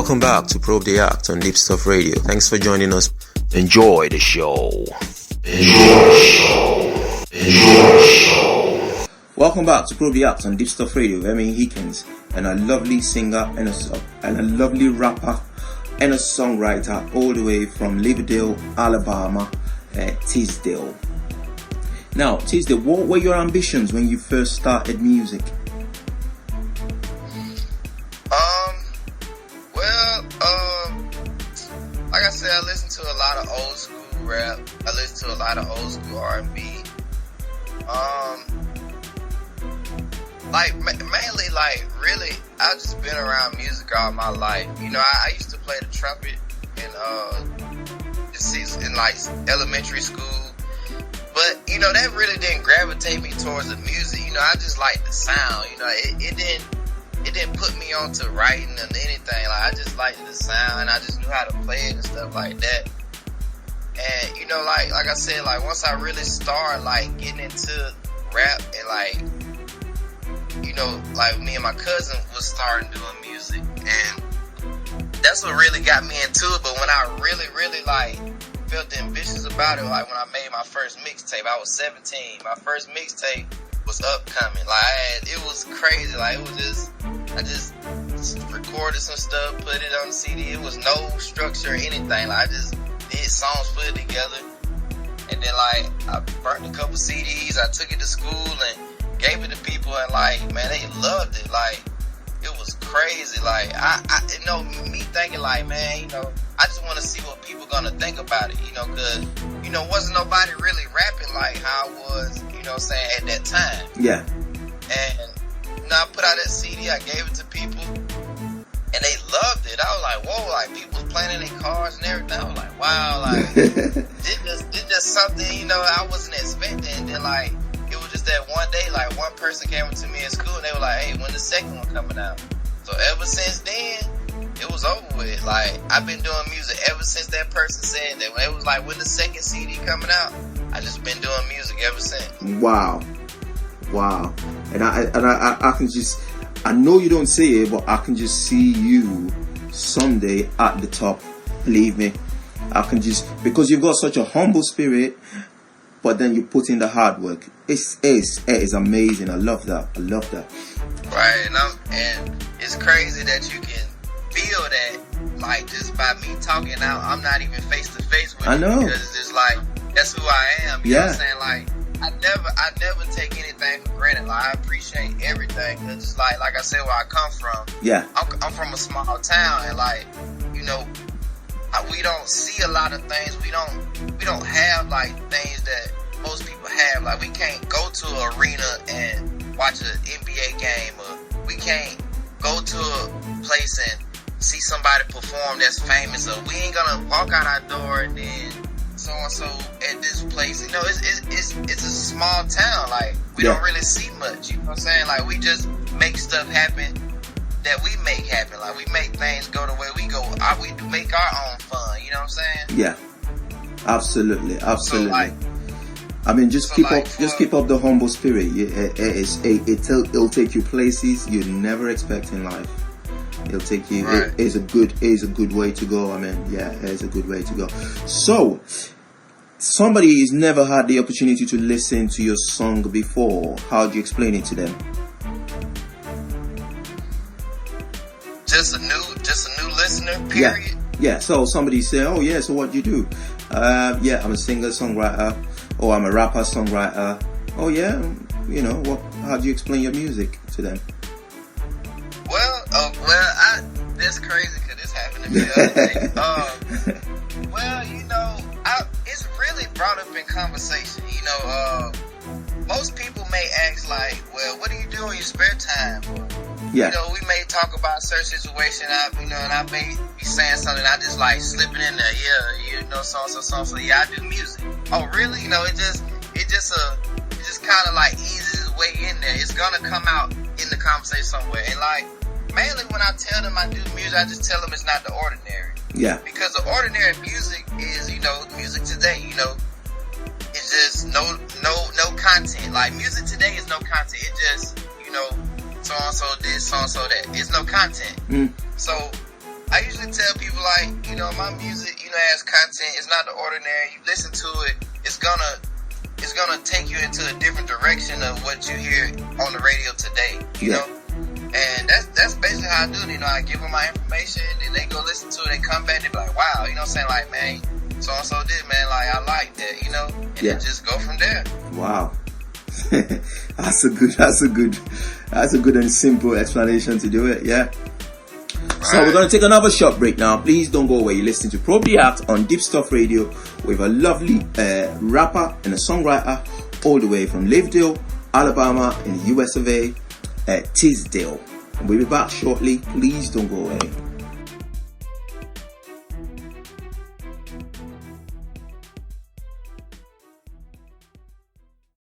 Welcome back to Probe the Act on Deepstuff Radio. Thanks for joining us. Enjoy the show. Welcome back to Probe the Act on Deepstuff Radio with Emmy Hikins, and a lovely singer and a lovely rapper and a songwriter all the way from Tizdale, Alabama, Tizdale. Now, Tizdale, what were your ambitions when you first started music? Like I said, I listen to a lot of old school rap. I listen to a lot of old school R&B. Mainly, really, I've just been around music all my life. You know, I used to play the trumpet in elementary school. But, you know, that really didn't gravitate me towards the music. You know, I just liked the sound. You know, it didn't put me onto writing or anything. I just liked the sound, and I just knew how to play it and stuff like that. And, you know, like I said, once I really started, getting into rap and, you know, me and my cousin was starting doing music, and that's what really got me into it. But when I really, felt ambitious about it, when I made my first mixtape, I was 17. My first mixtape was upcoming. It was crazy. I just recorded some stuff, put it on the CD. It was no structure or anything. I just did songs, put it together, and then I burnt a couple CDs. I took it to school and gave it to people, and man, they loved it. It was crazy. I you know, me thinking man, you know, I just want to see what people gonna think about it, you know, cause, you know, wasn't nobody really rapping like how I was, you know what I'm saying, at that time. Yeah. And, you know, I put out that CD, I gave it to people, and they loved it. I was like, whoa, people was playing in their cars and everything. I was like, wow, this just something, you know, I wasn't expecting. And then, it was just that one day, one person came up to me in school, and they were like, hey, when the second one coming out? So ever since then, it was over with. I've been doing music ever since that person said that. When it was when the second CD coming out, I just been doing music ever since. Wow. And I can just, I know you don't say it, but I can just see you someday at the top. Believe me. I can just, because you've got such a humble spirit, but then you put in the hard work. It is amazing. I love that. Right, and it's crazy that you can feel that, just by me talking out, I'm not even face to face with I know. Because it's just that's who I am. You know what I'm saying? I never take anything for granted. I appreciate everything. Cause it's like I said, where I come from. Yeah. I'm from a small town, and you know, we don't see a lot of things. We don't have things that most people have. We can't go to an arena and watch an NBA game, or we can't go to a place and see somebody perform that's famous, or we ain't gonna walk out our door and then so and so at this place. You know, it's a small town. We don't really see much. You know what I'm saying? We just make stuff happen that we make happen. We make things go the way we go. We do make our own fun. You know what I'm saying? Yeah, absolutely. I mean, just keep up the humble spirit. It'll take you places you never expect in life. It'll take you. Right. It is a good way to go. I mean, yeah, it is a good way to go. So, somebody has never had the opportunity to listen to your song before. How do you explain it to them? Just a new listener. Period. Yeah. So somebody say, "Oh yeah, so what do you do?" Yeah, I'm a singer-songwriter. Oh, I'm a rapper-songwriter. Oh yeah, you know what? How do you explain your music to them? That's crazy because this happened to me the other day. You know, it's really brought up in conversation. You know, most people may ask well, what do you do in your spare time? Yeah. You know, we may talk about a certain situation, and I may be saying something, I just slipping in there. Yeah, you know, so. Yeah, I do music. Oh, really? You know, it just kind of eases its way in there. It's gonna come out in the conversation somewhere. And mainly when I tell them I do music, I just tell them it's not the ordinary. Yeah. Because the ordinary music is, you know, music today. You know, it's just no content. Music today is no content. It just, you know, so and so this, so and so that. It's no content. Mm. So I usually my music, has content. It's not the ordinary. You listen to it, it's gonna take you into a different direction of what you hear on the radio today. You know, and that's basically how I do it. I give them my information, then they go listen to it. They come back, they be like, wow, what I'm saying, like, man, so and so did, man, like, I like that, and then just go from there. Wow. That's a good and simple explanation to do it. Yeah. Right. So we're going to take another short break now. Please don't go away. You're listening to Probably Act on Deepstuff Radio with a lovely rapper and a songwriter all the way from Livedale, Alabama in the US of A, Tizdale. And we'll be back shortly. Please don't go away.